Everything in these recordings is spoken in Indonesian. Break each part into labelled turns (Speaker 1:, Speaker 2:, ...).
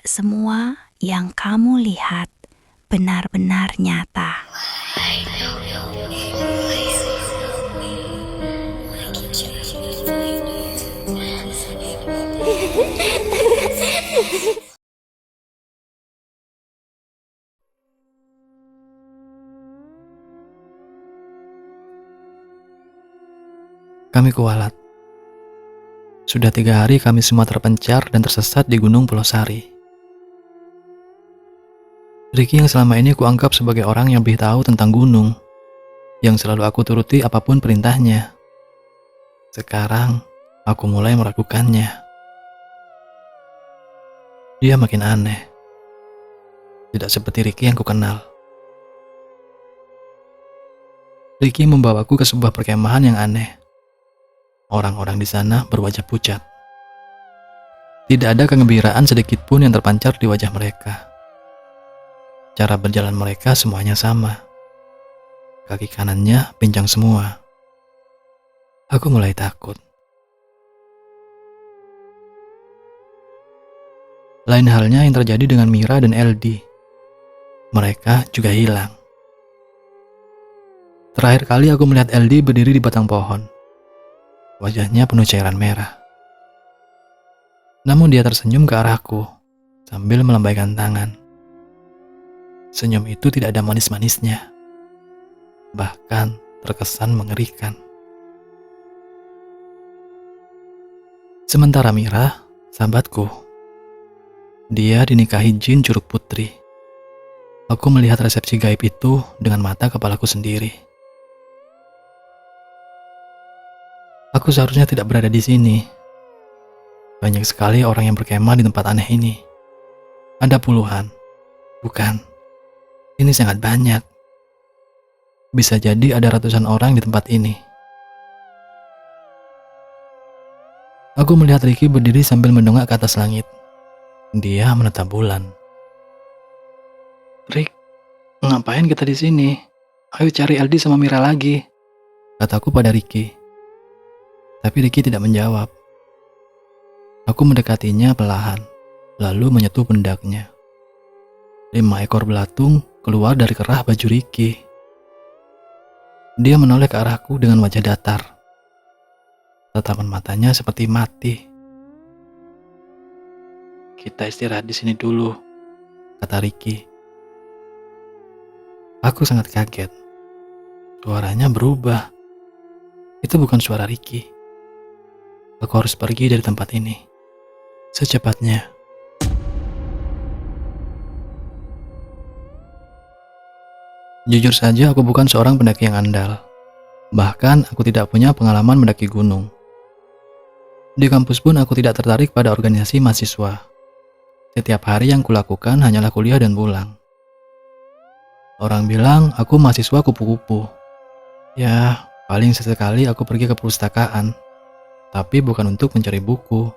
Speaker 1: semua yang kamu lihat benar-benar nyata.
Speaker 2: Kami kualat. Sudah 3 hari kami semua terpencar dan tersesat di Gunung Pulau Sari. Ricky yang selama ini kuanggap sebagai orang yang lebih tahu tentang gunung, yang selalu aku turuti apapun perintahnya. Sekarang, aku mulai meragukannya. Dia makin aneh. Tidak seperti Ricky yang kukenal. Ricky membawaku ke sebuah perkemahan yang aneh. Orang-orang di sana berwajah pucat. Tidak ada kegembiraan sedikit pun yang terpancar di wajah mereka. Cara berjalan mereka semuanya sama. Kaki kanannya pincang semua. Aku mulai takut. Lain halnya yang terjadi dengan Mira dan LD. Mereka juga hilang. Terakhir kali aku melihat LD berdiri di batang pohon. Wajahnya penuh cairan merah. Namun dia tersenyum ke arahku sambil melambaikan tangan. Senyum itu tidak ada manis-manisnya. Bahkan terkesan mengerikan. Sementara Mira, sahabatku, dia dinikahi jin Curug Putri. Aku melihat resepsi gaib itu dengan mata kepalaku sendiri. Aku seharusnya tidak berada di sini. Banyak sekali orang yang berkemah di tempat aneh ini. Ada puluhan. Bukan. Ini sangat banyak. Bisa jadi ada ratusan orang di tempat ini. Aku melihat Ricky berdiri sambil mendongak ke atas langit. Dia menatap bulan. "Rick, ngapain kita di sini? Ayo cari Aldi sama Mira lagi," kataku pada Ricky. Tapi Ricky tidak menjawab. Aku mendekatinya perlahan, lalu menyentuh pundaknya. 5 ekor belatung keluar dari kerah baju Ricky. Dia menoleh ke arahku dengan wajah datar. Tatapan matanya seperti mati. "Kita istirahat di sini dulu," kata Ricky. Aku sangat kaget. Suaranya berubah. Itu bukan suara Ricky. Aku harus pergi dari tempat ini secepatnya. Jujur saja, aku bukan seorang pendaki yang andal. Bahkan aku tidak punya pengalaman mendaki gunung. Di kampus pun aku tidak tertarik pada organisasi mahasiswa. Setiap hari yang kulakukan hanyalah kuliah dan pulang. Orang bilang aku mahasiswa kupu-kupu. Ya, paling sesekali aku pergi ke perpustakaan. Tapi bukan untuk mencari buku.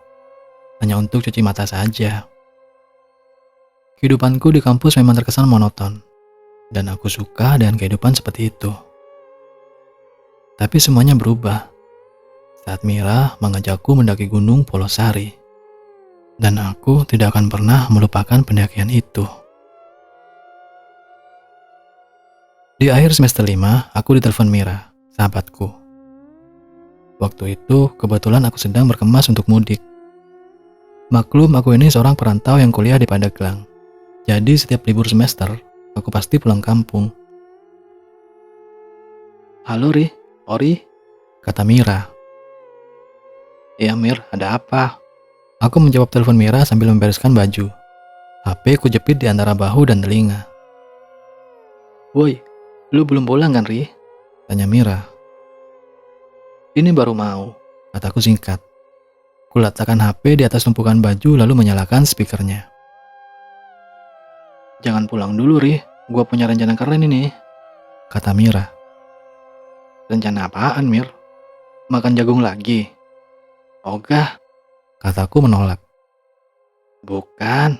Speaker 2: Hanya untuk cuci mata saja. Kehidupanku di kampus memang terkesan monoton. Dan aku suka dengan kehidupan seperti itu. Tapi semuanya berubah saat Mira mengajakku mendaki Gunung Pulau Sari. Dan aku tidak akan pernah melupakan pendakian itu. Di akhir semester 5, aku ditelepon Mira, sahabatku. Waktu itu kebetulan aku sedang berkemas untuk mudik. Maklum aku ini seorang perantau yang kuliah di Pandeglang. Jadi setiap libur semester, aku pasti pulang kampung. "Halo Ori," kata Mira. "Iya Mir, ada apa?" Aku menjawab telepon Mira sambil membereskan baju. HP ku jepit di antara bahu dan telinga. "Woi, lu belum pulang kan Ri?" tanya Mira. "Ini baru mau," kataku singkat. Kuletakkan HP di atas tumpukan baju lalu menyalakan speakernya. "Jangan pulang dulu Ri, gua punya rencana keren ini," kata Mira. "Rencana apaan Mir? Makan jagung lagi?" "Ogah," kataku menolak. "Bukan.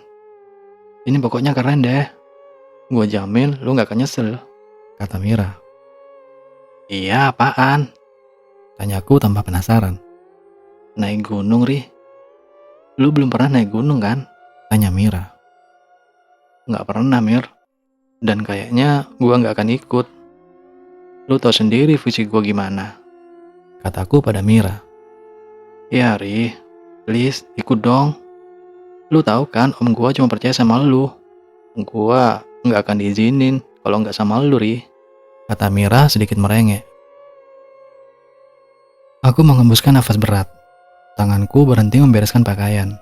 Speaker 2: Ini pokoknya keren deh. Gua jamin lu gak akan nyesel," kata Mira. "Iya apaan?" tanyaku tanpa penasaran. "Naik gunung Ri." "Lu belum pernah naik gunung kan?" tanya Mira. Nggak pernah, Mir. Dan kayaknya gua nggak akan ikut. Lu tau sendiri fisik gua gimana. Kataku pada Mira. Ya, Ri. Please, ikut dong. Lu tahu kan om gua cuma percaya sama lu. Gua nggak akan diizinin kalau nggak sama lu, Ri. Kata Mira sedikit merengek. Aku menghembuskan nafas berat. Tanganku berhenti membereskan pakaian.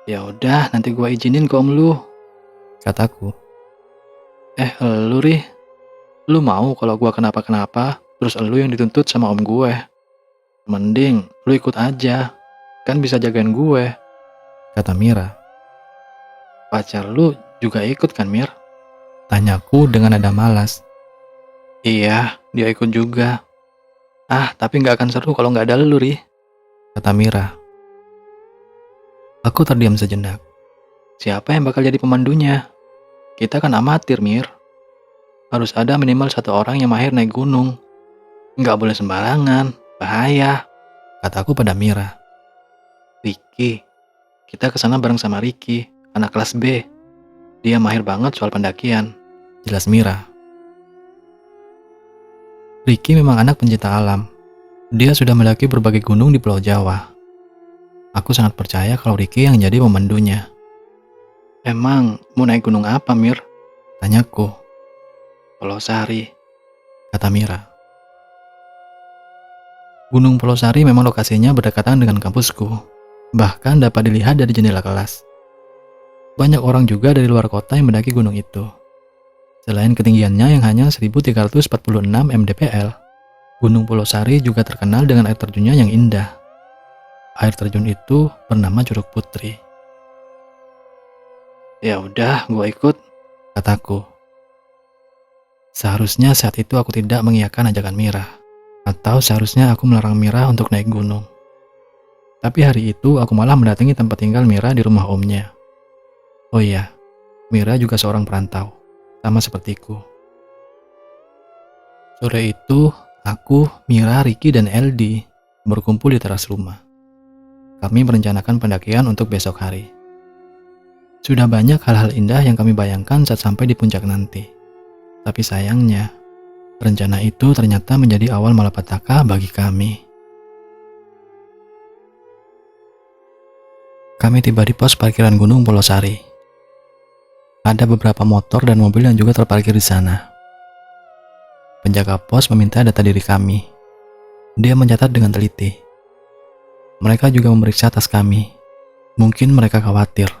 Speaker 2: Ya udah, nanti gua izinin ke om lu, kataku. Lu, Ri. Lu mau kalau gua kenapa-kenapa, terus lu yang dituntut sama om gue. Mending lu ikut aja, kan bisa jagain gue, kata Mira. Pacar lu juga ikut kan, Mir? Tanyaku dengan nada malas. Iya, dia ikut juga. Tapi nggak akan seru kalau nggak ada lu, Ri, kata Mira. Aku terdiam sejenak. Siapa yang bakal jadi pemandunya? Kita kan amatir, Mir. Harus ada minimal satu orang yang mahir naik gunung. Nggak boleh sembarangan, bahaya, kataku pada Mira. Ricky, kita kesana bareng sama Ricky, anak kelas B. Dia mahir banget soal pendakian, jelas Mira. Ricky memang anak pencinta alam. Dia sudah mendaki berbagai gunung di Pulau Jawa. Aku sangat percaya kalau Ricky yang jadi pemandunya. Emang mau naik gunung apa, Mir? Tanyaku. Pulau Sari, kata Mira. Gunung Pulau Sari memang lokasinya berdekatan dengan kampusku. Bahkan dapat dilihat dari jendela kelas. Banyak orang juga dari luar kota yang mendaki gunung itu. Selain ketinggiannya yang hanya 1346 mdpl, Gunung Pulau Sari juga terkenal dengan air terjunnya yang indah. Air terjun itu bernama Curug Putri. Ya udah, gua ikut, kataku. Seharusnya saat itu aku tidak mengiyakan ajakan Mira, atau seharusnya aku melarang Mira untuk naik gunung. Tapi hari itu aku malah mendatangi tempat tinggal Mira di rumah omnya. Oh iya, Mira juga seorang perantau, sama sepertiku. Sore itu, aku, Mira, Ricky, dan LD berkumpul di teras rumah. Kami merencanakan pendakian untuk besok hari. Sudah banyak hal-hal indah yang kami bayangkan saat sampai di puncak nanti. Tapi sayangnya, rencana itu ternyata menjadi awal malapetaka bagi kami. Kami tiba di pos parkiran Gunung Pulau Sari. Ada beberapa motor dan mobil yang juga terparkir di sana. Penjaga pos meminta data diri kami. Dia mencatat dengan teliti. Mereka juga memeriksa tas kami. Mungkin mereka khawatir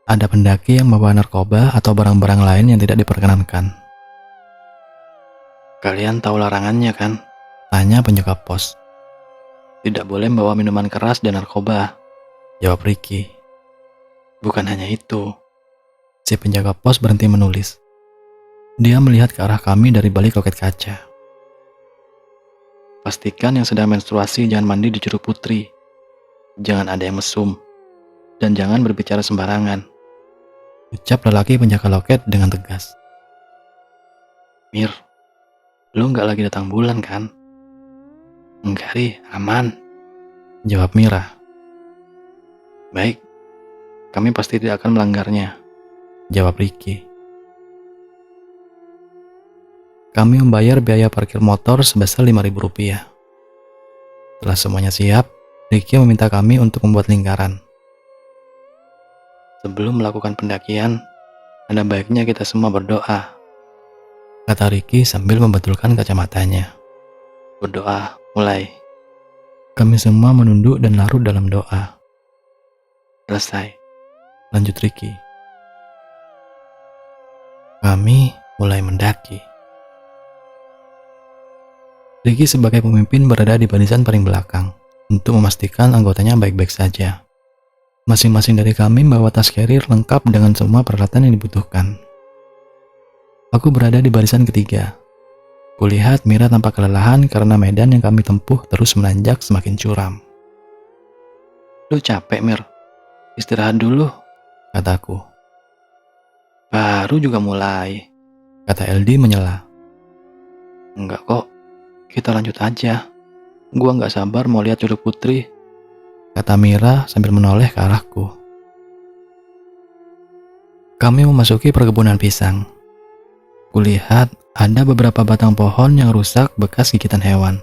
Speaker 2: ada pendaki yang membawa narkoba atau barang-barang lain yang tidak diperkenankan. Kalian tahu larangannya kan? Tanya penjaga pos. Tidak boleh membawa minuman keras dan narkoba, jawab Ricky. Bukan hanya itu. Si penjaga pos berhenti menulis. Dia melihat ke arah kami dari balik loket kaca. Pastikan yang sedang menstruasi jangan mandi di Curug Putri. Jangan ada yang mesum. Dan jangan berbicara sembarangan, ucap lelaki penjaga loket dengan tegas. Mir, lu nggak lagi datang bulan kan? Enggak, Ri, aman, jawab Mira. Baik, kami pasti tidak akan melanggarnya, jawab Ricky. Kami membayar biaya parkir motor sebesar Rp5.000. Setelah semuanya siap, Ricky meminta kami untuk membuat lingkaran. Sebelum melakukan pendakian, ada baiknya kita semua berdoa, kata Ricky sambil membetulkan kacamatanya. Berdoa, mulai. Kami semua menunduk dan larut dalam doa. Selesai, lanjut Ricky. Kami mulai mendaki. Ricky sebagai pemimpin berada di barisan paling belakang untuk memastikan anggotanya baik-baik saja. Masing-masing dari kami membawa tas carrier lengkap dengan semua peralatan yang dibutuhkan. Aku berada di barisan ketiga. Kulihat Mira tampak kelelahan karena medan yang kami tempuh terus menanjak semakin curam. Lu capek, Mir? Istirahat dulu, kataku. Baru juga mulai, kata LD menyela. Enggak kok, kita lanjut aja. Gua nggak sabar mau lihat Curug Putri, kata Mira sambil menoleh ke arahku. Kami memasuki perkebunan pisang. Kulihat ada beberapa batang pohon yang rusak bekas gigitan hewan.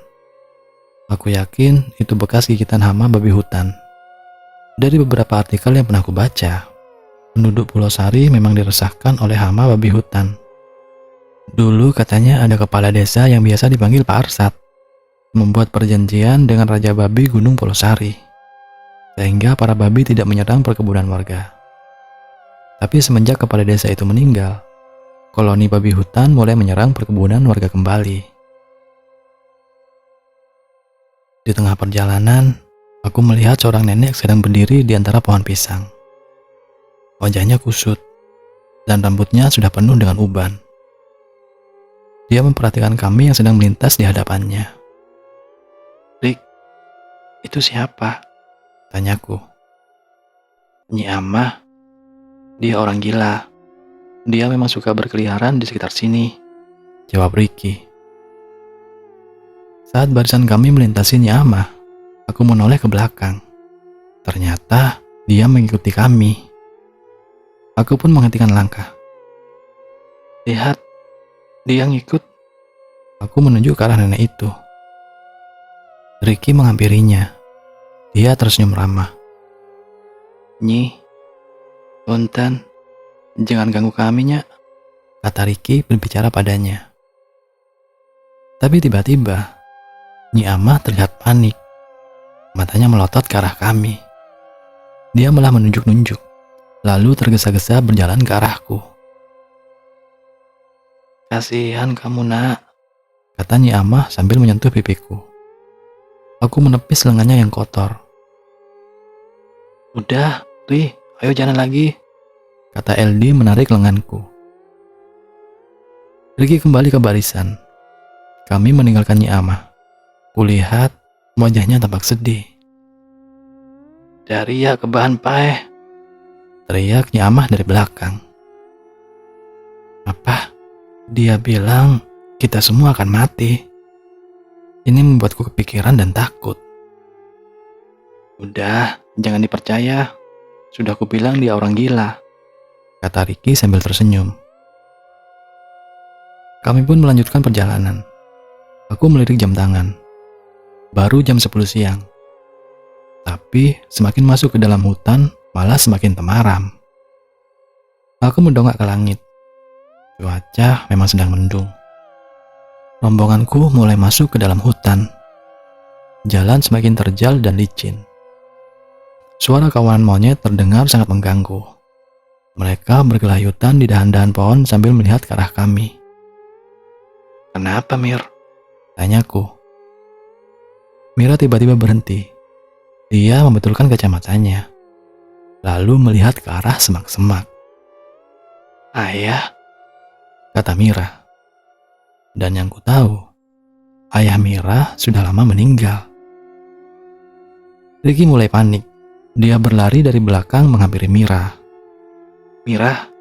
Speaker 2: Aku yakin itu bekas gigitan hama babi hutan. Dari beberapa artikel yang pernah aku baca, penduduk Pulau Sari memang diresahkan oleh hama babi hutan. Dulu katanya ada kepala desa yang biasa dipanggil Pak Arsat, membuat perjanjian dengan Raja Babi Gunung Pulau Sari, sehingga para babi tidak menyerang perkebunan warga. Tapi semenjak kepala desa itu meninggal, koloni babi hutan mulai menyerang perkebunan warga kembali. Di tengah perjalanan, aku melihat seorang nenek sedang berdiri di antara pohon pisang. Wajahnya kusut, dan rambutnya sudah penuh dengan uban. Dia memperhatikan kami yang sedang melintas di hadapannya. "Rik, itu siapa?" tanyaku. "Nyi Amah, dia orang gila. Dia memang suka berkeliaran di sekitar sini," jawab Ricky. Saat barisan kami melintasi Nyi Amah, aku menoleh ke belakang. Ternyata dia mengikuti kami. Aku pun menghentikan langkah. "Lihat, dia ngikut." Aku menunjuk ke arah nenek itu. Ricky menghampirinya. Dia tersenyum ramah. "Nyi, punten, jangan ganggu kami, Nyak," kata Ricky berbicara padanya. Tapi tiba-tiba, Nyi Amah terlihat panik. Matanya melotot ke arah kami. Dia malah menunjuk-nunjuk, lalu tergesa-gesa berjalan ke arahku. "Kasihan kamu, Nak," kata Nyi Amah sambil menyentuh pipiku. Aku menepis lengannya yang kotor. "Udah, Ri, ayo jalan lagi," kata LD menarik lenganku. Ricky kembali ke barisan. Kami meninggalkan Nyi Amah. Kulihat wajahnya tampak sedih. "Dari ya ke bahan paeh," teriak Nyi Amah dari belakang. "Apa? Dia bilang kita semua akan mati." Ini membuatku kepikiran dan takut. "Udah, jangan dipercaya. Sudah kubilang dia orang gila," kata Ricky sambil tersenyum. Kami pun melanjutkan perjalanan. Aku melirik jam tangan. Baru jam 10 siang. Tapi semakin masuk ke dalam hutan, malah semakin temaram. Aku mendongak ke langit. Cuaca memang sedang mendung. Rombonganku mulai masuk ke dalam hutan. Jalan semakin terjal dan licin. Suara kawanan monyet terdengar sangat mengganggu. Mereka bergelayutan di dahan-dahan pohon sambil melihat ke arah kami. "Kenapa, Mir?" tanyaku. Mira tiba-tiba berhenti. Dia membetulkan kacamatanya, lalu melihat ke arah semak-semak. "Ayah," kata Mira. Dan yang ku tahu, ayah Mira sudah lama meninggal. Ricky mulai panik. Dia berlari dari belakang menghampiri Mira. "Mira,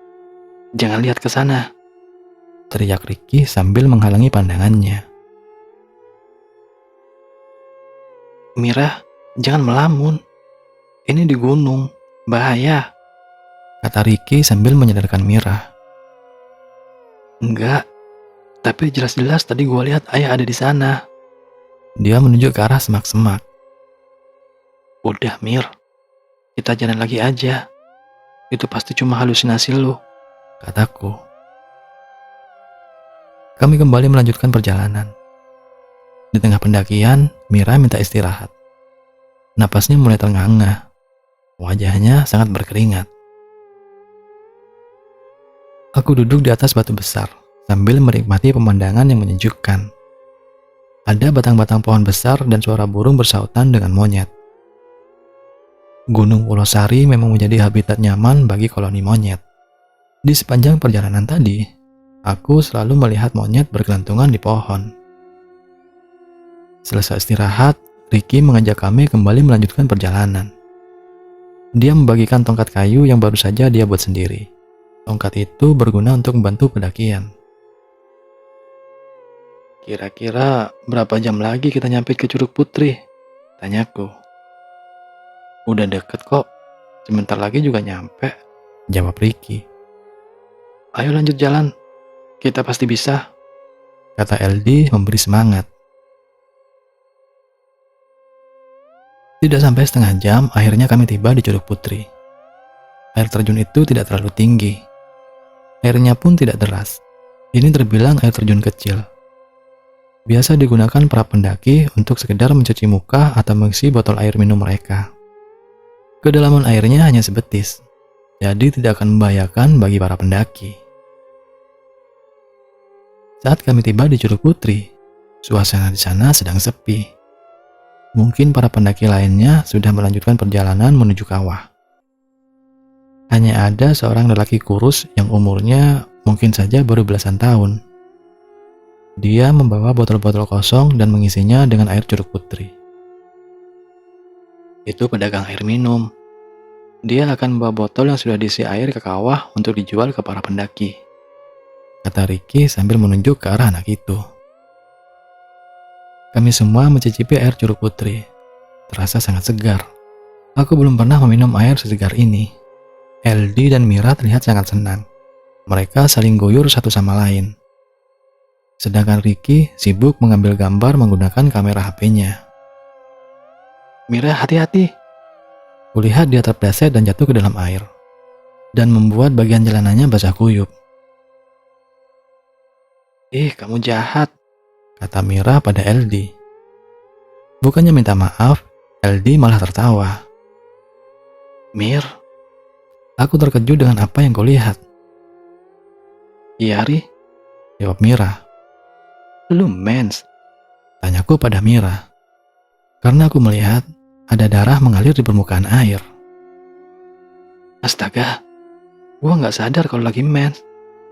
Speaker 2: jangan lihat ke sana," teriak Ricky sambil menghalangi pandangannya. "Mira, jangan melamun. Ini di gunung, bahaya," kata Ricky sambil menyadarkan Mira. "Enggak, tapi jelas-jelas tadi gue lihat ayah ada di sana." Dia menunjuk ke arah semak-semak. "Udah, Mir, kita jalan lagi aja. Itu pasti cuma halusinasi lo," kataku. Kami kembali melanjutkan perjalanan. Di tengah pendakian, Mira minta istirahat. Napasnya mulai terengah-engah. Wajahnya sangat berkeringat. Aku duduk di atas batu besar sambil menikmati pemandangan yang menyejukkan. Ada batang-batang pohon besar dan suara burung bersautan dengan monyet. Gunung Pulau Sari memang menjadi habitat nyaman bagi koloni monyet. Di sepanjang perjalanan tadi, aku selalu melihat monyet bergelantungan di pohon. Selesai istirahat, Ricky mengajak kami kembali melanjutkan perjalanan. Dia membagikan tongkat kayu yang baru saja dia buat sendiri. Tongkat itu berguna untuk membantu pendakian. "Kira-kira berapa jam lagi kita nyampe ke Curug Putri?" tanyaku. "Udah deket kok, sebentar lagi juga nyampe," jawab Ricky. Ayo lanjut jalan, kita pasti bisa, kata LD memberi semangat. Tidak sampai setengah jam, akhirnya kami tiba di Curug Putri. Air terjun itu tidak terlalu tinggi. Airnya pun tidak deras. Ini terbilang air terjun kecil. Biasa digunakan para pendaki untuk sekedar mencuci muka atau mengisi botol air minum mereka. Kedalaman airnya hanya sebetis, jadi tidak akan membahayakan bagi para pendaki. Saat kami tiba di Curug Putri, suasana di sana sedang sepi. Mungkin para pendaki lainnya sudah melanjutkan perjalanan menuju kawah. Hanya ada seorang lelaki kurus yang umurnya mungkin saja baru belasan tahun. Dia membawa botol-botol kosong dan mengisinya dengan air Curug Putri. Itu pedagang air minum. Dia akan membawa botol yang sudah diisi air ke kawah untuk dijual ke para pendaki, kata Ricky sambil menunjuk ke arah anak itu. Kami semua mencicipi air Curug Putri. Terasa sangat segar. Aku belum pernah meminum air sesegar ini. LD dan Mira terlihat sangat senang. Mereka saling guyur satu sama lain. Sedangkan Ricky sibuk mengambil gambar menggunakan kamera HP-nya. Mira, hati-hati. Kulihat dia terpleset dan jatuh ke dalam air, dan membuat bagian celananya basah kuyup. Ih, kamu jahat, kata Mira pada LD. Bukannya minta maaf, LD malah tertawa. Mir, aku terkejut dengan apa yang kau lihat. Iya, Ri, jawab Mira. Lu mens? Tanyaku pada Mira. Karena aku melihat ada darah mengalir di permukaan air. Astaga, gua nggak sadar kalau lagi mens.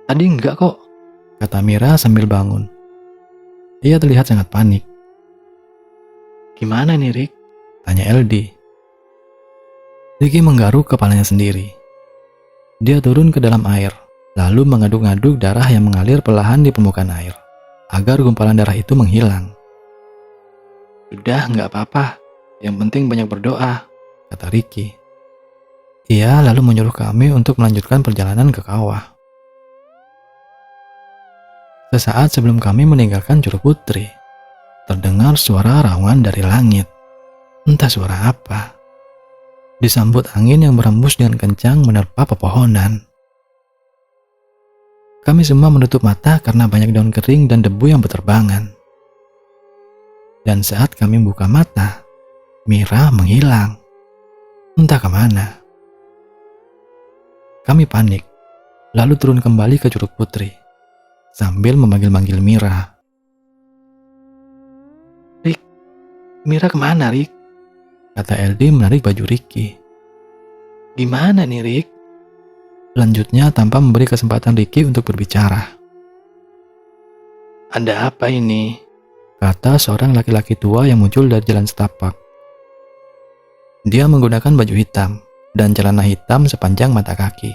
Speaker 2: Tadi enggak kok, kata Mira sambil bangun. Ia terlihat sangat panik. Gimana nih, Rick? Tanya LD. Ricky menggaruk kepalanya sendiri. Dia turun ke dalam air, lalu mengaduk-aduk darah yang mengalir perlahan di permukaan air, agar gumpalan darah itu menghilang. Udah, nggak apa-apa. Yang penting banyak berdoa, kata Ricky. Ia lalu menyuruh kami untuk melanjutkan perjalanan ke kawah. Sesaat sebelum kami meninggalkan Curug Putri, terdengar suara raungan dari langit. Entah suara apa. Disambut angin yang berembus dengan kencang menerpa pepohonan. Kami semua menutup mata karena banyak daun kering dan debu yang berterbangan. Dan saat kami buka mata, Mira menghilang. Entah kemana. Kami panik, lalu turun kembali ke Curug Putri, sambil memanggil-manggil Mira. Rick, Mira kemana, Rick? Kata LD menarik baju Ricky. Gimana nih, Rick? Lanjutnya tanpa memberi kesempatan Ricky untuk berbicara. Ada apa ini? Kata seorang laki-laki tua yang muncul dari jalan setapak. Dia menggunakan baju hitam dan celana hitam sepanjang mata kaki.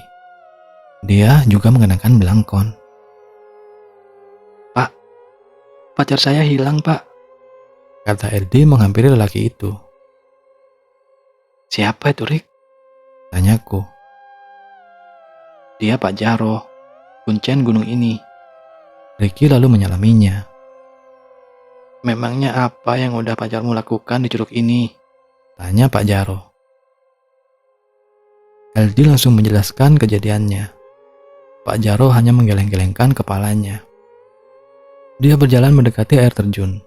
Speaker 2: Dia juga mengenakan belangkon. Pak, pacar saya hilang, Pak, kata LD menghampiri lelaki itu. Siapa itu, Rick? Tanyaku. Dia Pak Jaro, kuncen gunung ini. Ricky lalu menyalaminya. Memangnya apa yang udah pacarmu lakukan di curug ini? Tanya Pak Jaro. LD langsung menjelaskan kejadiannya. Pak Jaro hanya menggeleng-gelengkan kepalanya. Dia berjalan mendekati air terjun.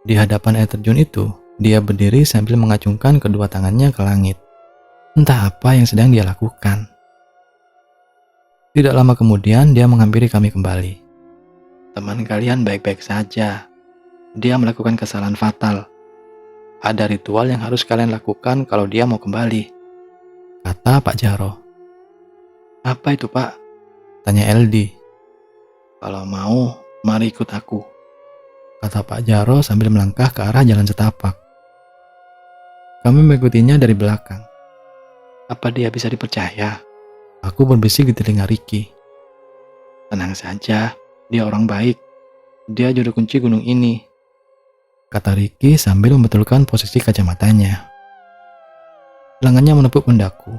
Speaker 2: Di hadapan air terjun itu, dia berdiri sambil mengacungkan kedua tangannya ke langit. Entah apa yang sedang dia lakukan. Tidak lama kemudian dia menghampiri kami kembali. Teman kalian baik-baik saja. Dia melakukan kesalahan fatal. Ada ritual yang harus kalian lakukan kalau dia mau kembali, kata Pak Jaro. Apa itu, Pak? Tanya LD. Kalau mau, mari ikut aku, kata Pak Jaro sambil melangkah ke arah jalan setapak. Kami mengikutinya dari belakang. Apa dia bisa dipercaya? Aku berbisik di telinga Ricky. Tenang saja, dia orang baik. Dia juru kunci gunung ini, kata Ricky sambil membetulkan posisi kacamatanya. Lengannya menepuk pundaku.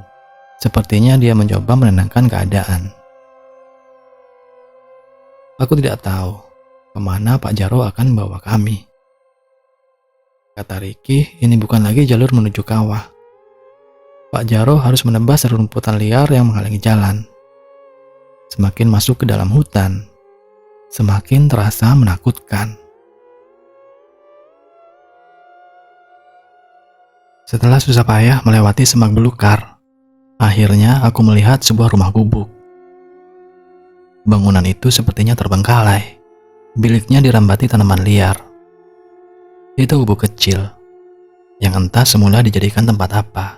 Speaker 2: Sepertinya dia mencoba menenangkan keadaan. Aku tidak tahu kemana Pak Jaro akan membawa kami. Kata Ricky, ini bukan lagi jalur menuju kawah. Pak Jaro harus menebas rerumputan liar yang menghalangi jalan. Semakin masuk ke dalam hutan, semakin terasa menakutkan. Setelah susah payah melewati semak belukar, akhirnya aku melihat sebuah rumah gubuk. Bangunan itu sepertinya terbengkalai. Biliknya dirambati tanaman liar. Itu gubuk kecil, yang entah semula dijadikan tempat apa.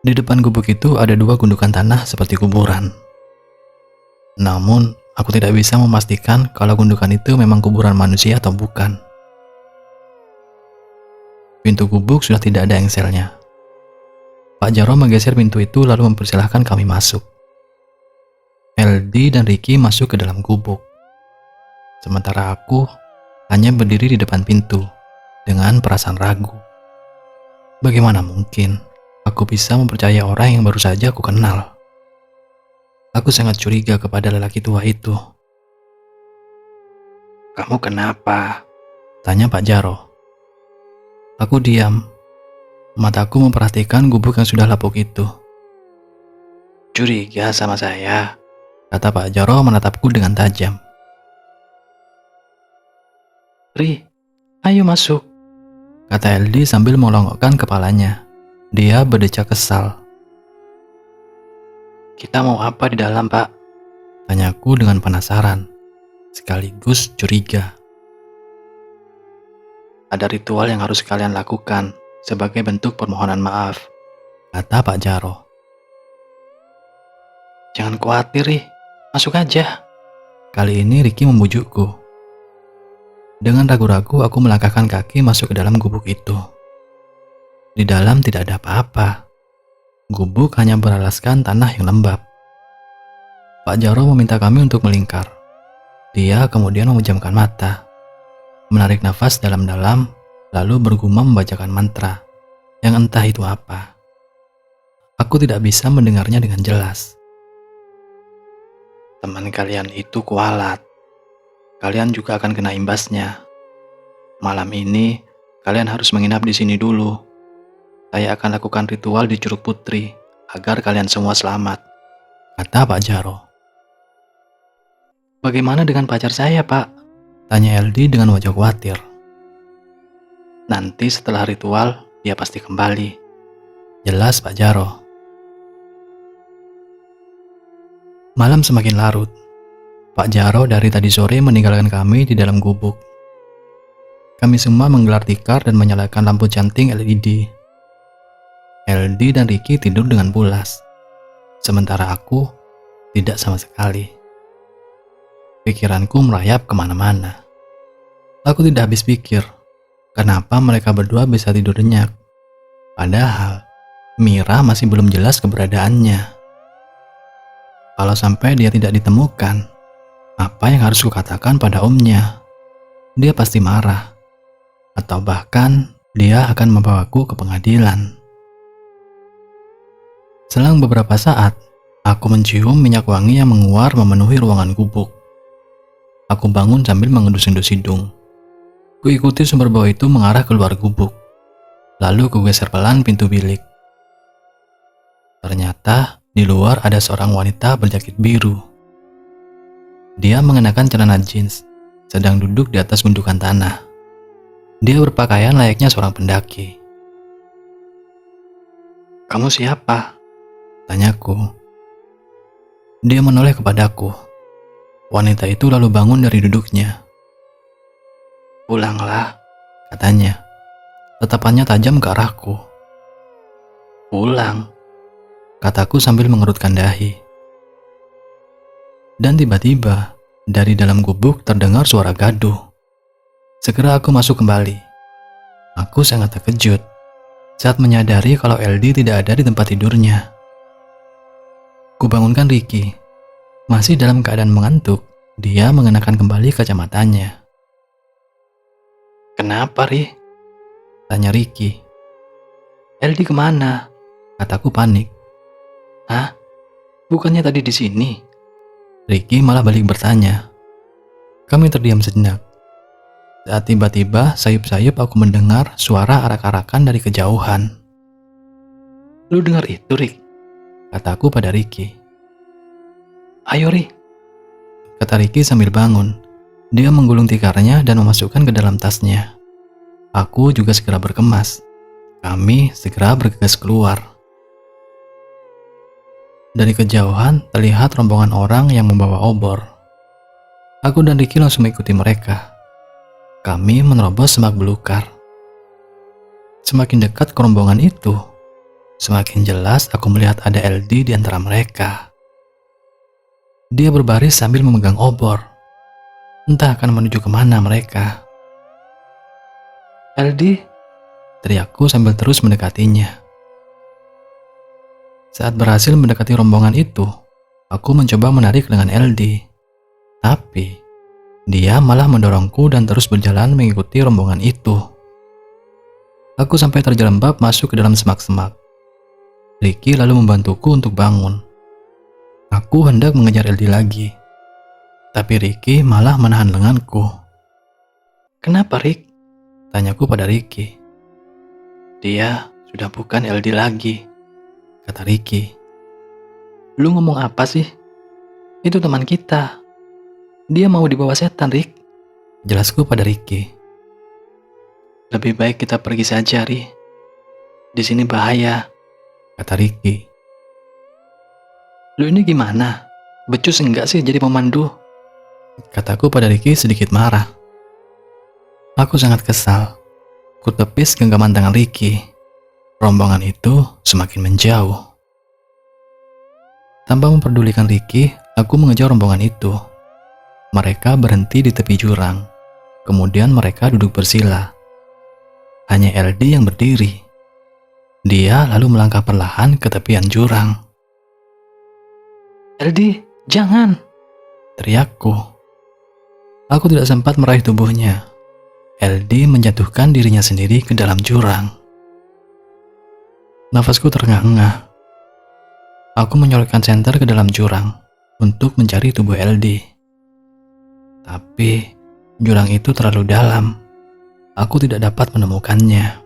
Speaker 2: Di depan gubuk itu ada 2 gundukan tanah seperti kuburan. Namun, aku tidak bisa memastikan kalau gundukan itu memang kuburan manusia atau bukan. Pintu gubuk sudah tidak ada engselnya. Pak Jaro menggeser pintu itu lalu mempersilahkan kami masuk. LD dan Ricky masuk ke dalam gubuk. Sementara aku hanya berdiri di depan pintu dengan perasaan ragu. Bagaimana mungkin aku bisa mempercayai orang yang baru saja aku kenal? Aku sangat curiga kepada lelaki tua itu. "Kamu kenapa?" tanya Pak Jaro. Aku diam. Mataku memperhatikan gubuk yang sudah lapuk itu. "Curiga sama saya?" kata Pak Jaro menatapku dengan tajam. "Ri, ayo masuk," kata LD sambil melongokkan kepalanya. Dia berdecak kesal. "Kita mau apa di dalam, Pak?" tanyaku dengan penasaran, sekaligus curiga. "Ada ritual yang harus kalian lakukan sebagai bentuk permohonan maaf," kata Pak Jaro. "Jangan khawatir, Ri. Masuk aja." Kali ini Ricky membujukku. Dengan ragu-ragu aku melangkahkan kaki masuk ke dalam gubuk itu. Di dalam tidak ada apa-apa. Gubuk hanya beralaskan tanah yang lembab. Pak Jaro meminta kami untuk melingkar. Dia kemudian memejamkan mata, menarik nafas dalam-dalam, lalu bergumam membacakan mantra, yang entah itu apa. Aku tidak bisa mendengarnya dengan jelas. "Teman kalian itu kualat. Kalian juga akan kena imbasnya. Malam ini, kalian harus menginap di sini dulu. Saya akan lakukan ritual di Curug Putri, agar kalian semua selamat," kata Pak Jaro. "Bagaimana dengan pacar saya, Pak?" tanya LD dengan wajah khawatir. "Nanti setelah ritual, dia pasti kembali," jelas Pak Jaro. Malam semakin larut. Pak Jaro dari tadi sore meninggalkan kami di dalam gubuk. Kami semua menggelar tikar dan menyalakan lampu canting LED. LD dan Ricky tidur dengan pulas, sementara aku tidak sama sekali. Pikiranku merayap kemana-mana. Aku tidak habis pikir, kenapa mereka berdua bisa tidur nyenyak. Padahal, Mira masih belum jelas keberadaannya. Kalau sampai dia tidak ditemukan, apa yang harus kukatakan pada omnya? Dia pasti marah. Atau bahkan, dia akan membawaku ke pengadilan. Selang beberapa saat, aku mencium minyak wangi yang menguar memenuhi ruangan gubuk. Aku bangun sambil mengendus-endus hidung. Kuikuti sumber bau itu mengarah keluar gubuk. Lalu kugeser pelan pintu bilik. Ternyata di luar ada seorang wanita berjakit biru. Dia mengenakan celana jeans, sedang duduk di atas gundukan tanah. Dia berpakaian layaknya seorang pendaki. "Kamu siapa?" tanyaku. Dia menoleh kepadaku. Wanita itu lalu bangun dari duduknya. "Pulanglah," katanya. Tatapannya tajam ke arahku. "Pulang," kataku sambil mengerutkan dahi. Dan tiba-tiba, dari dalam gubuk terdengar suara gaduh. Segera aku masuk kembali. Aku sangat terkejut saat menyadari kalau LD tidak ada di tempat tidurnya. Kubangunkan Ricky. Masih dalam keadaan mengantuk, dia mengenakan kembali kacamatanya. "Kenapa, Ri?" tanya Ricky. "LD kemana?" kataku panik. "Hah? Bukannya tadi di sini?" Ricky malah balik bertanya. Kami terdiam sejenak. Saat tiba-tiba sayup-sayup aku mendengar suara arak-arakan dari kejauhan. Lu dengar itu, Rick? Kataku pada Ricky. Ayo, Rick, kata Ricky sambil bangun. Dia menggulung tikarnya dan memasukkan ke dalam tasnya. Aku juga segera berkemas. Kami segera bergegas keluar. Dari kejauhan terlihat rombongan orang yang membawa obor. Aku dan Ricky langsung mengikuti mereka. Kami menerobos semak belukar. Semakin dekat ke rombongan itu, semakin jelas aku melihat ada LD di antara mereka. Dia berbaris sambil memegang obor. Entah akan menuju kemana mereka. LD, teriakku sambil terus mendekatinya. Saat berhasil mendekati rombongan itu, aku mencoba menarik dengan LD. Tapi, dia malah mendorongku dan terus berjalan mengikuti rombongan itu. Aku sampai terjerembab masuk ke dalam semak-semak. Ricky lalu membantuku untuk bangun. Aku hendak mengejar LD lagi. Tapi Ricky malah menahan lenganku. Kenapa, Rick? Tanyaku pada Ricky. Dia sudah bukan LD lagi, kata Ricky. Lu ngomong apa sih? Itu teman kita. Dia mau dibawa setan, Rick. Jelasku pada Ricky. Lebih baik kita pergi saja, Rick. Di sini bahaya, kata Ricky. Lu ini gimana? Becus enggak sih jadi pemandu? Kataku pada Ricky sedikit marah. Aku sangat kesal. Kutepis genggaman tangan Ricky. Rombongan itu semakin menjauh. Tanpa memperdulikan Ricky, aku mengejar rombongan itu. Mereka berhenti di tepi jurang. Kemudian mereka duduk bersila. Hanya LD yang berdiri. Dia lalu melangkah perlahan ke tepian jurang. LD, jangan! Teriakku. Aku tidak sempat meraih tubuhnya. LD menjatuhkan dirinya sendiri ke dalam jurang. Nafasku terengah-engah. Aku menyolokkan senter ke dalam jurang untuk mencari tubuh LD. Tapi jurang itu terlalu dalam. Aku tidak dapat menemukannya.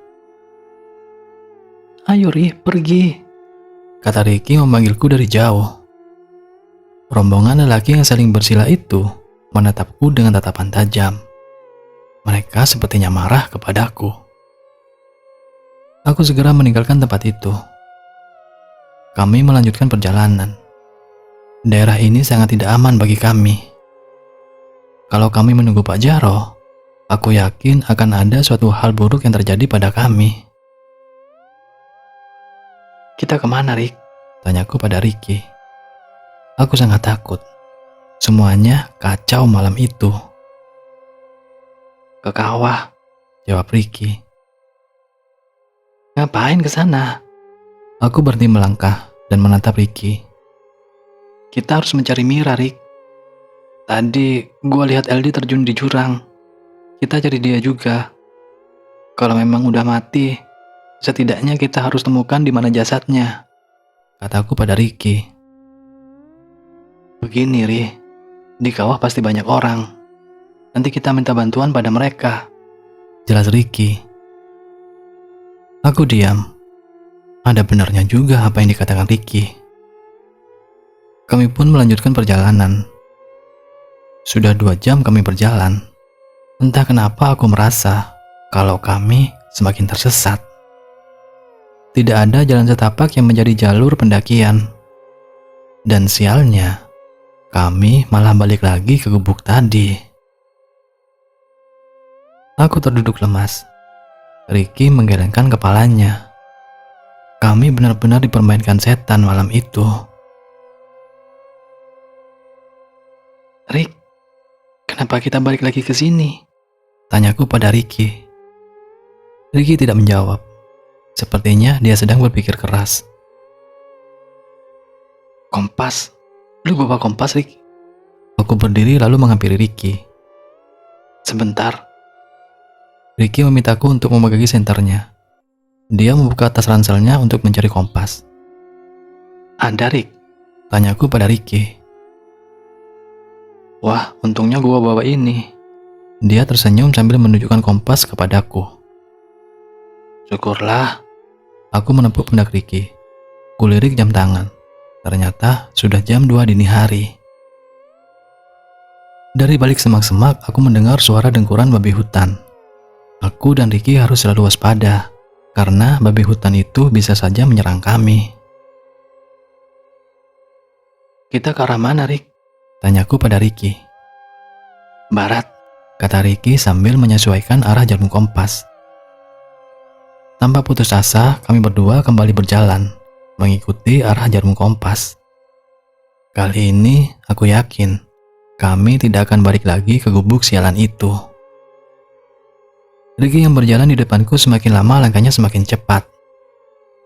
Speaker 2: Ayo, Ri, pergi, kata Ricky memanggilku dari jauh. Rombongan lelaki yang saling bersila itu menatapku dengan tatapan tajam. Mereka sepertinya marah kepadaku. Aku segera meninggalkan tempat itu. Kami melanjutkan perjalanan. Daerah ini sangat tidak aman bagi kami. Kalau kami menunggu Pak Jaro, aku yakin akan ada suatu hal buruk yang terjadi pada kami. Kita kemana, Rick? Tanyaku pada Ricky. Aku sangat takut. Semuanya kacau malam itu. Ke kawah, jawab Ricky. Ngapain ke sana? Aku berhenti melangkah dan menatap Ricky. Kita harus mencari Mira, Rick. Tadi gua lihat LD terjun di jurang. Kita cari dia juga. Kalau memang udah mati, setidaknya kita harus temukan di mana jasadnya, kataku pada Ricky. Begini, Ri. Di kawah pasti banyak orang. Nanti kita minta bantuan pada mereka, jelas Ricky. Aku diam. Ada benarnya juga apa yang dikatakan Ricky. Kami pun melanjutkan perjalanan. Sudah 2 jam kami berjalan. Entah kenapa aku merasa kalau kami semakin tersesat. Tidak ada jalan setapak yang menjadi jalur pendakian. Dan sialnya, kami malah balik lagi ke gubuk tadi. Aku terduduk lemas. Ricky menggelengkan kepalanya. Kami benar-benar dipermainkan setan malam itu. Rick, kenapa kita balik lagi ke sini? Tanyaku pada Ricky. Ricky tidak menjawab. Sepertinya dia sedang berpikir keras. Kompas. Lu bawa kompas, Rick? Aku berdiri lalu menghampiri Ricky. Sebentar. Ricky memintaku untuk memegangi senternya. Dia membuka tas ranselnya untuk mencari kompas. Ada, Rick? Tanyaku pada Ricky. Wah, untungnya gua bawa ini. Dia tersenyum sambil menunjukkan kompas kepadaku. Syukurlah. Aku menepuk pundak Ricky. Kulirik jam tangan. Ternyata sudah jam 2 dini hari. Dari balik semak-semak, aku mendengar suara dengkuran babi hutan. Aku dan Ricky harus selalu waspada, karena babi hutan itu bisa saja menyerang kami. Kita ke arah mana, Rick? Tanyaku pada Ricky. Barat, kata Ricky sambil menyesuaikan arah jarum kompas. Tanpa putus asa, kami berdua kembali berjalan, mengikuti arah jarum kompas. Kali ini, aku yakin, kami tidak akan balik lagi ke gubuk sialan itu. Ricky yang berjalan di depanku semakin lama langkahnya semakin cepat.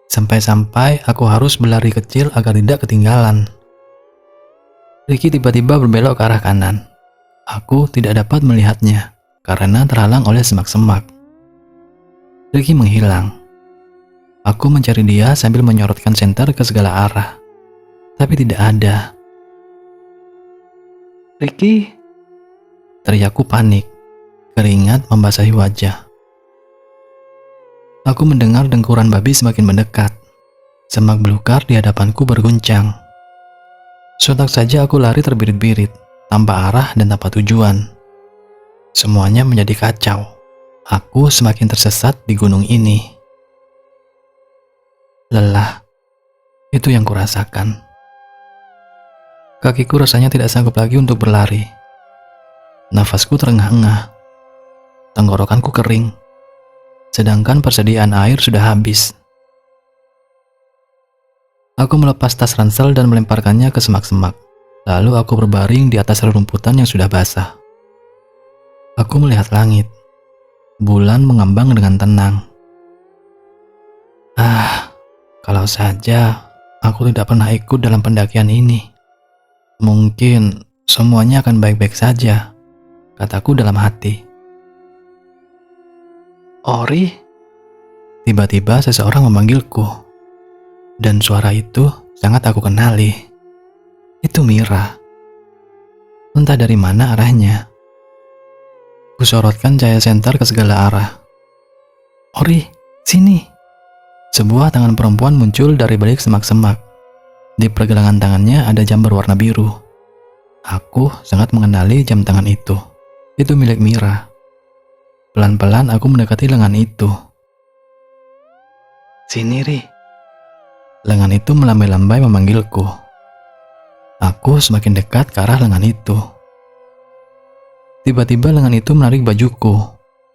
Speaker 2: Sampai-sampai aku harus berlari kecil agar tidak ketinggalan. Ricky tiba-tiba berbelok ke arah kanan. Aku tidak dapat melihatnya karena terhalang oleh semak-semak. Ricky menghilang. Aku mencari dia sambil menyorotkan senter ke segala arah. Tapi tidak ada. Ricky, teriakku panik. Keringat membasahi wajah. Aku mendengar dengkuran babi semakin mendekat. Semak belukar di hadapanku berguncang. Sontak saja aku lari terbirit-birit, tanpa arah dan tanpa tujuan. Semuanya menjadi kacau. Aku semakin tersesat di gunung ini. Lelah, itu yang kurasakan. Kakiku rasanya tidak sanggup lagi untuk berlari. Nafasku terengah-engah. Tenggorokanku kering. Sedangkan persediaan air sudah habis. Aku melepas tas ransel dan melemparkannya ke semak-semak. Lalu aku berbaring di atas rerumputan yang sudah basah. Aku melihat langit. Bulan mengambang dengan tenang. Kalau saja aku tidak pernah ikut dalam pendakian ini. Mungkin semuanya akan baik-baik saja, kataku dalam hati. Ori? Tiba-tiba seseorang memanggilku. Dan suara itu sangat aku kenali. Itu Mira. Entah dari mana arahnya. Kusorotkan cahaya senter ke segala arah. Ori, sini. Sebuah tangan perempuan muncul dari balik semak-semak. Di pergelangan tangannya ada jam berwarna biru. Aku sangat mengenali jam tangan itu. Itu milik Mira. Pelan-pelan aku mendekati lengan itu. Sini, Ri. Lengan itu melambai-lambai memanggilku. Aku semakin dekat ke arah lengan itu. Tiba-tiba lengan itu menarik bajuku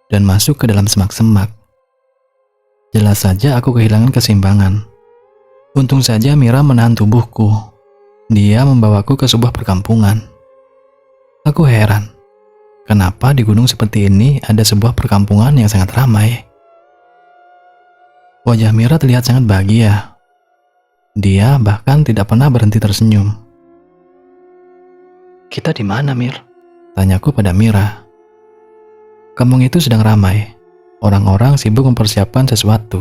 Speaker 2: dan masuk ke dalam semak-semak. Jelas saja aku kehilangan keseimbangan. Untung saja Mira menahan tubuhku. Dia membawaku ke sebuah perkampungan. Aku heran. Kenapa di gunung seperti ini ada sebuah perkampungan yang sangat ramai? Wajah Mira terlihat sangat bahagia. Dia bahkan tidak pernah berhenti tersenyum. Kita di mana, Mir? Tanyaku pada Mira. Kampung itu sedang ramai. Orang-orang sibuk mempersiapkan sesuatu.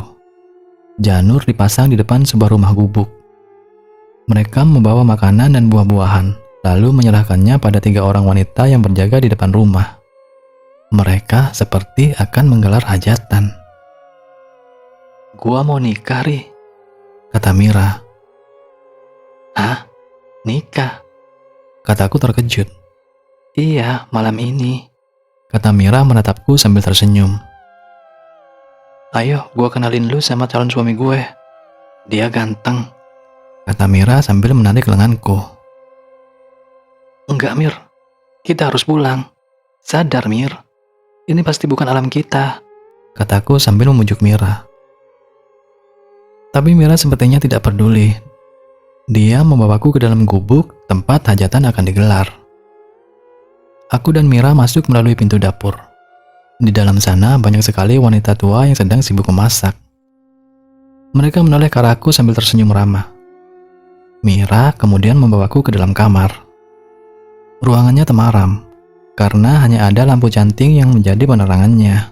Speaker 2: Janur dipasang di depan sebuah rumah gubuk. Mereka membawa makanan dan buah-buahan, lalu menyerahkannya pada 3 orang wanita yang berjaga di depan rumah. Mereka seperti akan menggelar hajatan. Gua mau nikah, Ri, kata Mira. Hah? Nikah? Kataku terkejut. Iya, malam ini, kata Mira menatapku sambil tersenyum. Ayo, gua kenalin lu sama calon suami gue. Dia ganteng, kata Mira sambil menarik lenganku. Enggak, Mir. Kita harus pulang. Sadar, Mir. Ini pasti bukan alam kita, kataku sambil memujuk Mira. Tapi Mira sepertinya tidak peduli. Dia membawaku ke dalam gubuk tempat hajatan akan digelar. Aku dan Mira masuk melalui pintu dapur. Di dalam sana banyak sekali wanita tua yang sedang sibuk memasak. Mereka menoleh ke arahku sambil tersenyum ramah. Mira kemudian membawaku ke dalam kamar. Ruangannya temaram, karena hanya ada lampu canting yang menjadi penerangannya.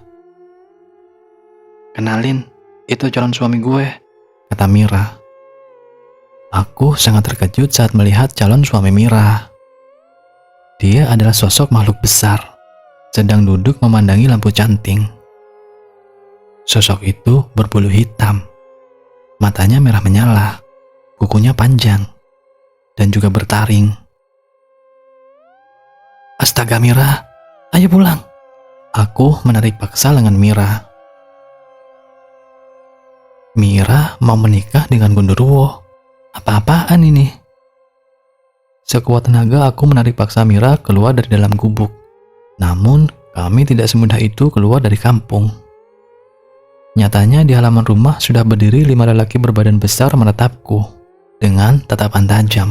Speaker 2: Kenalin, itu calon suami gue, kata Mira. Aku sangat terkejut saat melihat calon suami Mira. Dia adalah sosok makhluk besar, sedang duduk memandangi lampu canting. Sosok itu berbulu hitam, matanya merah menyala, kukunya panjang, dan juga bertaring. Astaga Mira, ayo pulang. Aku menarik paksa lengan Mira. Mira mau menikah dengan Gundurwo. Apa-apaan ini? Sekuat tenaga aku menarik paksa Mira keluar dari dalam gubuk. Namun kami tidak semudah itu keluar dari kampung. Nyatanya di halaman rumah sudah berdiri 5 lelaki berbadan besar menatapku dengan tatapan tajam.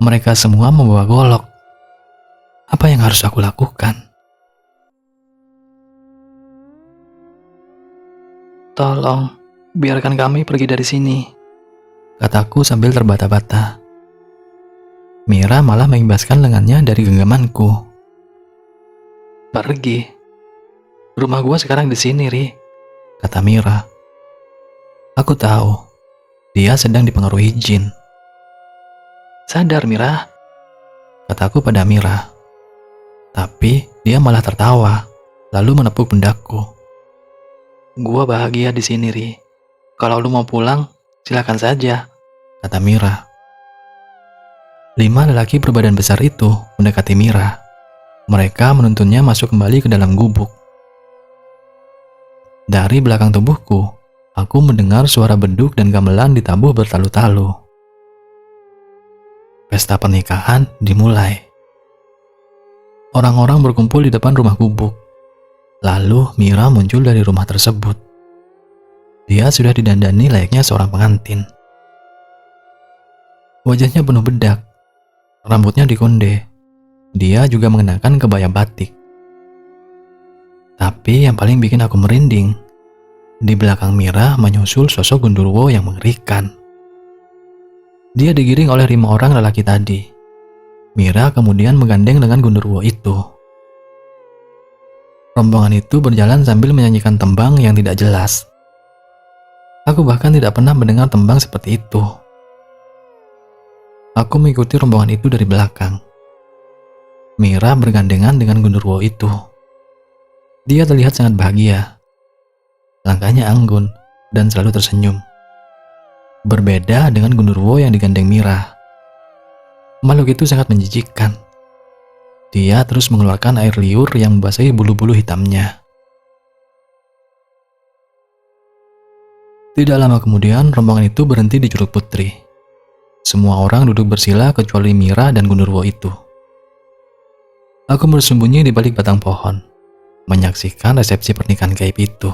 Speaker 2: Mereka semua membawa golok. Apa yang harus aku lakukan? Tolong, biarkan kami pergi dari sini, kataku sambil terbata-bata. Mira malah mengimbaskan lengannya dari genggamanku. Pergi? Rumah gua sekarang di sini, Ri, kata Mira. Aku tahu, dia sedang dipengaruhi jin. Sadar, Mira, kataku pada Mira. Tapi dia malah tertawa, lalu menepuk pundakku. Gua bahagia di sini, Ri. Kalau lu mau pulang, silakan saja, kata Mira. 5 lelaki berbadan besar itu mendekati Mira. Mereka menuntunnya masuk kembali ke dalam gubuk. Dari belakang tubuhku, aku mendengar suara beduk dan gamelan ditabuh bertalu-talu. Pesta pernikahan dimulai. Orang-orang berkumpul di depan rumah gubuk. Lalu Mira muncul dari rumah tersebut. Dia sudah didandani layaknya seorang pengantin. Wajahnya penuh bedak. Rambutnya dikonde. Dia juga mengenakan kebaya batik. Tapi yang paling bikin aku merinding, di belakang Mira menyusul sosok Gundurwo yang mengerikan. Dia digiring oleh 5 orang lelaki tadi. Mira kemudian menggandeng dengan Gundurwo itu. Rombongan itu berjalan sambil menyanyikan tembang yang tidak jelas. Aku bahkan tidak pernah mendengar tembang seperti itu. Aku mengikuti rombongan itu dari belakang. Mira bergandengan dengan Gundurwo itu. Dia terlihat sangat bahagia. Langkahnya anggun dan selalu tersenyum. Berbeda dengan Gundurwo yang digandeng Mira. Makhluk itu sangat menjijikkan. Dia terus mengeluarkan air liur yang membasahi bulu-bulu hitamnya. Tidak lama kemudian, rombongan itu berhenti di Curug Putri. Semua orang duduk bersila kecuali Mira dan Gundurwo itu. Aku bersembunyi di balik batang pohon, menyaksikan resepsi pernikahan gaib itu.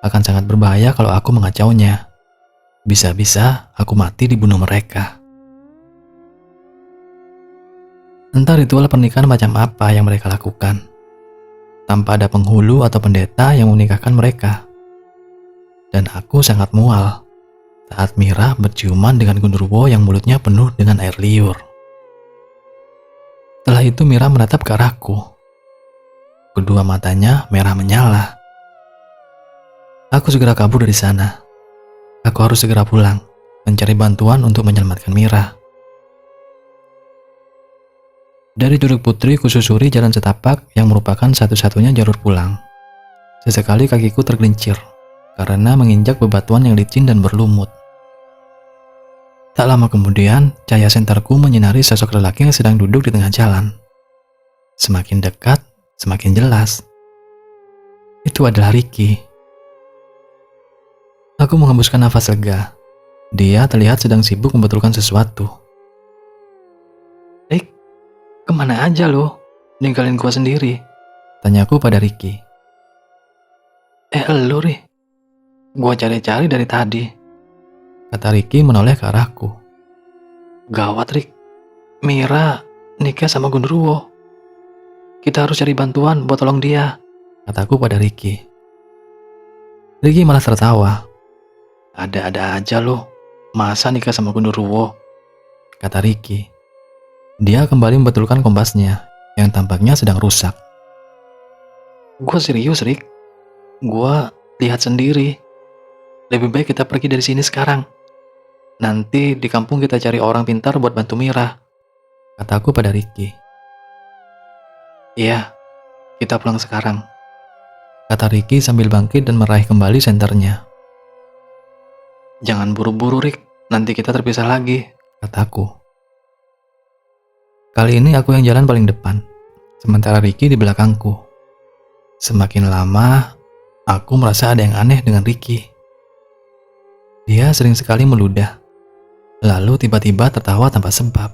Speaker 2: Akan sangat berbahaya kalau aku mengacaunya. Bisa-bisa aku mati dibunuh mereka. Entah ritual pernikahan macam apa yang mereka lakukan, tanpa ada penghulu atau pendeta yang menikahkan mereka. Dan aku sangat mual saat Mira berciuman dengan Gundurwo yang mulutnya penuh dengan air liur. Setelah itu Mira menatap ke arahku. Kedua matanya merah menyala. Aku segera kabur dari sana. Aku harus segera pulang, mencari bantuan untuk menyelamatkan Mira. Dari Curug Putri kususuri jalan setapak yang merupakan satu-satunya jalur pulang. Sesekali kakiku tergelincir karena menginjak bebatuan yang licin dan berlumut. Tak lama kemudian, cahaya senterku menyinari sosok lelaki yang sedang duduk di tengah jalan. Semakin dekat, semakin jelas. Itu adalah Ricky. Aku menghembuskan nafas lega. Dia terlihat sedang sibuk membetulkan sesuatu. Rick, kemana aja lo? Ninggalin gua sendiri, tanyaku pada Ricky. Lu Ri, gua cari-cari dari tadi, kata Ricky menoleh ke arahku. Gawat Rick, Mira nikah sama Gundurwo. Kita harus cari bantuan buat tolong dia, kataku pada Ricky. Ricky malah tertawa. Ada-ada aja lo, masa nikah sama Gundurwo, kata Ricky. Dia kembali membetulkan kompasnya yang tampaknya sedang rusak. Gua serius Rick, gua lihat sendiri. Lebih baik kita pergi dari sini sekarang. Nanti di kampung kita cari orang pintar buat bantu Mira, kataku pada Ricky. Iya, kita pulang sekarang, kata Ricky sambil bangkit dan meraih kembali senternya. Jangan buru-buru, Rick. Nanti kita terpisah lagi, kataku. Kali ini aku yang jalan paling depan, sementara Ricky di belakangku. Semakin lama, aku merasa ada yang aneh dengan Ricky. Dia sering sekali meludah, lalu tiba-tiba tertawa tanpa sebab.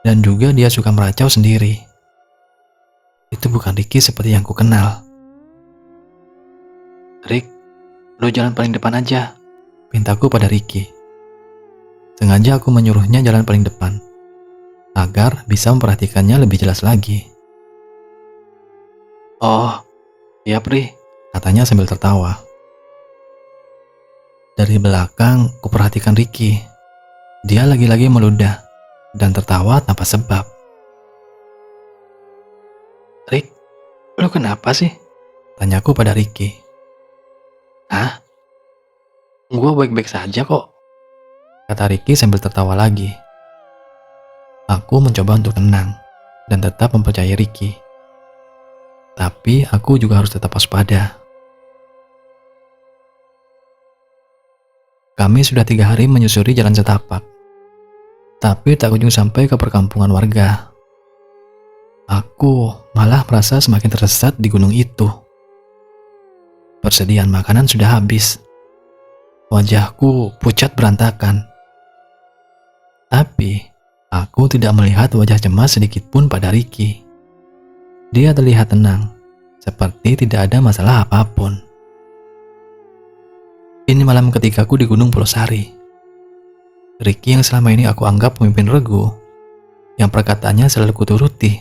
Speaker 2: Dan juga dia suka meracau sendiri. Itu bukan Ricky seperti yang ku kenal. Rick, lo jalan paling depan aja, pintaku pada Ricky. Sengaja aku menyuruhnya jalan paling depan, agar bisa memperhatikannya lebih jelas lagi. Oh, iya Pri, katanya sambil tertawa. Dari belakang, kuperhatikan Ricky. Dia lagi-lagi meludah dan tertawa tanpa sebab. Rick, lo kenapa sih? Tanyaku pada Ricky. Hah? Gue baik-baik saja kok, kata Ricky sambil tertawa lagi. Aku mencoba untuk tenang dan tetap mempercayai Ricky. Tapi aku juga harus tetap waspada. Kami sudah 3 hari menyusuri jalan setapak, tapi tak kunjung sampai ke perkampungan warga. Aku malah merasa semakin tersesat di gunung itu. Persediaan makanan sudah habis. Wajahku pucat berantakan. Tapi aku tidak melihat wajah cemas sedikit pun pada Ricky. Dia terlihat tenang, seperti tidak ada masalah apapun. Ini malam ketikaku di Gunung Pulau Sari. Ricky yang selama ini aku anggap pemimpin regu, yang perkataannya selalu kuturuti,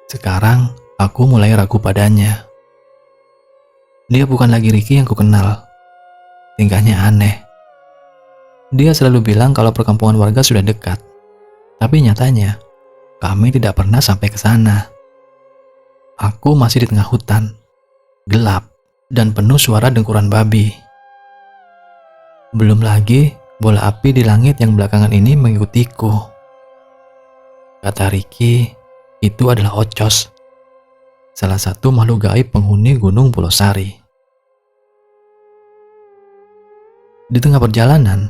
Speaker 2: sekarang aku mulai ragu padanya. Dia bukan lagi Ricky yang kukenal. Tingkahnya aneh. Dia selalu bilang kalau perkampungan warga sudah dekat, tapi nyatanya kami tidak pernah sampai ke sana. Aku masih di tengah hutan, gelap, dan penuh suara dengkuran babi. Belum lagi bola api di langit yang belakangan ini mengikutiku. Kata Ricky, itu adalah Ocos, salah satu makhluk gaib penghuni Gunung Pulau Sari. Di tengah perjalanan,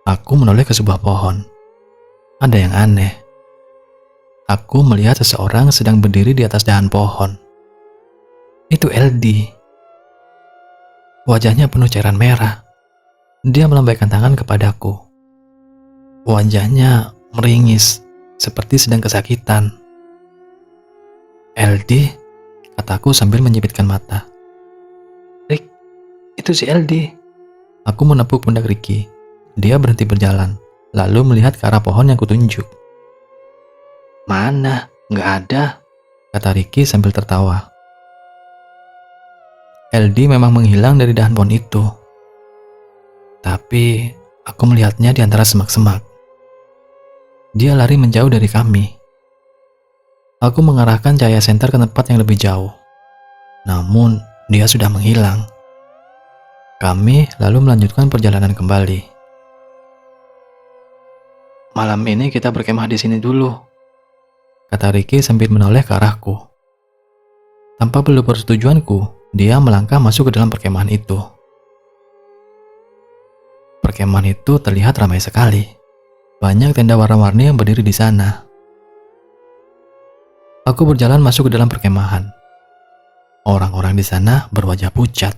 Speaker 2: aku menoleh ke sebuah pohon. Ada yang aneh. Aku melihat seseorang sedang berdiri di atas dahan pohon. Itu LD. Wajahnya penuh cairan merah. Dia melambaikan tangan kepadaku. Wajahnya meringis, seperti sedang kesakitan. LD, kataku sambil menyipitkan mata. Rick, itu si LD. Aku menepuk pundak Ricky. Dia berhenti berjalan, lalu melihat ke arah pohon yang kutunjuk. Mana? Nggak ada, kata Ricky sambil tertawa. LD memang menghilang dari dahan pohon itu. Tapi aku melihatnya di antara semak-semak. Dia lari menjauh dari kami. Aku mengarahkan cahaya senter ke tempat yang lebih jauh. Namun dia sudah menghilang. Kami lalu melanjutkan perjalanan kembali. Malam ini kita berkemah di sini dulu, kata Ricky sambil menoleh ke arahku. Tanpa perlu persetujuanku, dia melangkah masuk ke dalam perkemahan itu. Perkemahan itu terlihat ramai sekali. Banyak tenda warna-warni yang berdiri di sana. Aku berjalan masuk ke dalam perkemahan. Orang-orang di sana berwajah pucat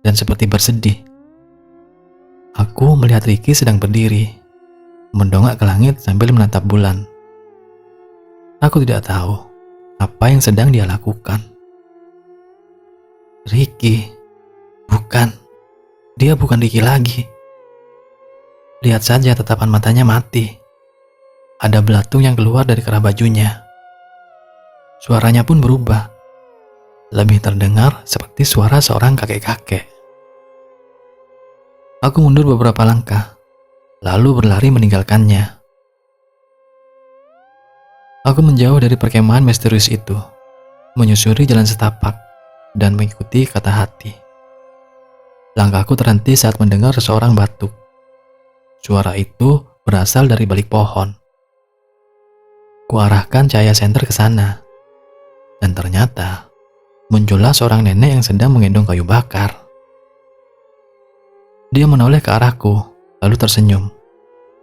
Speaker 2: dan seperti bersedih. Aku melihat Ricky sedang berdiri, mendongak ke langit sambil menatap bulan. Aku tidak tahu apa yang sedang dia lakukan. Ricky, bukan. Dia bukan Ricky lagi. Lihat saja tatapan matanya mati. Ada belatung yang keluar dari kerah bajunya. Suaranya pun berubah. Lebih terdengar seperti suara seorang kakek-kakek. Aku mundur beberapa langkah, lalu berlari meninggalkannya. Aku menjauh dari perkemahan misterius itu, menyusuri jalan setapak, dan mengikuti kata hati. Langkahku terhenti saat mendengar seseorang batuk. Suara itu berasal dari balik pohon. Kuarahkan cahaya senter ke sana. Dan ternyata muncullah seorang nenek yang sedang menggendong kayu bakar. Dia menoleh ke arahku, lalu tersenyum.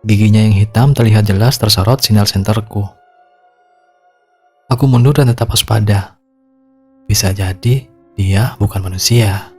Speaker 2: Giginya yang hitam terlihat jelas tersorot sinar senterku. Aku mundur dan tetap waspada. Bisa jadi dia bukan manusia.